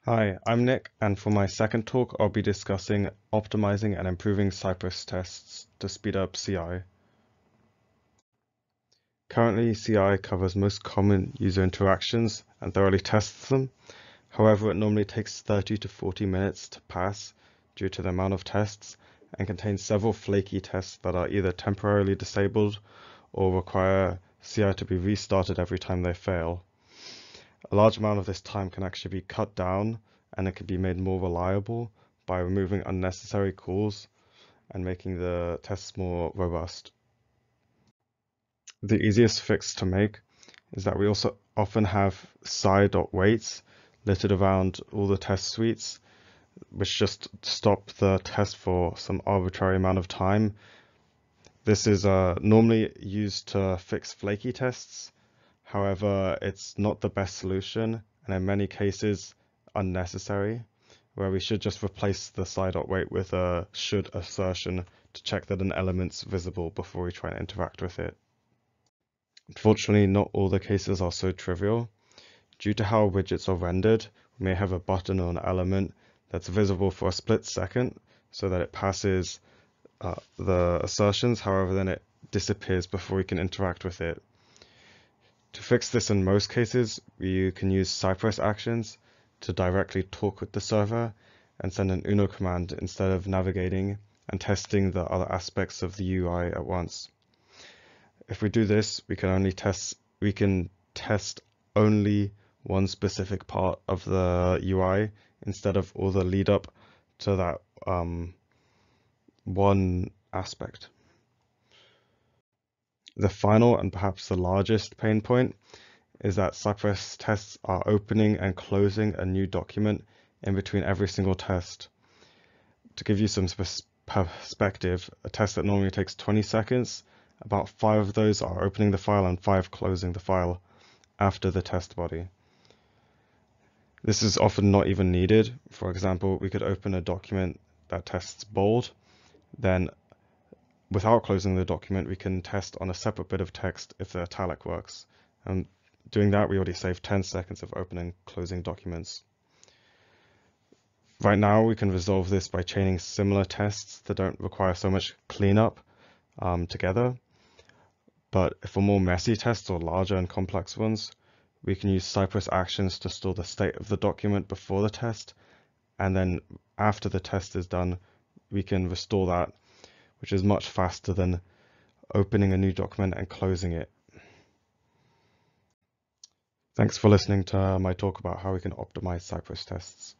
Hi, I'm Nick, and for my second talk, I'll be discussing optimizing and improving Cypress tests to speed up CI. Currently, CI covers most common user interactions and thoroughly tests them. However, it normally takes 30 to 40 minutes to pass due to the amount of tests and contains several flaky tests that are either temporarily disabled or require CI to be restarted every time they fail. A large amount of this time can actually be cut down, and it can be made more reliable by removing unnecessary calls and making the tests more robust. The easiest fix to make is that we also often have sci.waits littered around all the test suites, which just stop the test for some arbitrary amount of time. This is normally used to fix flaky tests. However, it's not the best solution, and in many cases unnecessary, where we should just replace the sci.wait with a should assertion to check that an element's visible before we try and interact with it. Unfortunately, not all the cases are so trivial. Due to how widgets are rendered, we may have a button or an element that's visible for a split second so that it passes the assertions, however, then it disappears before we can interact with it. To fix this in most cases, you can use Cypress actions to directly talk with the server and send an uno command instead of navigating and testing the other aspects of the UI at once. If we do this, we can test only one specific part of the UI instead of all the lead up to that one aspect. The final and perhaps the largest pain point is that Cypress tests are opening and closing a new document in between every single test. To give you some perspective, a test that normally takes 20 seconds, about 5 of those are opening the file and 5 closing the file after the test body. This is often not even needed. For example, we could open a document that tests bold, then without closing the document, we can test on a separate bit of text if the italic works. And doing that, we already saved 10 seconds of opening and closing documents. Right now, we can resolve this by chaining similar tests that don't require so much cleanup together. But for more messy tests or larger and complex ones, we can use Cypress actions to store the state of the document before the test, and then after the test is done, we can restore that, which is much faster than opening a new document and closing it. Thanks for listening to my talk about how we can optimize Cypress tests.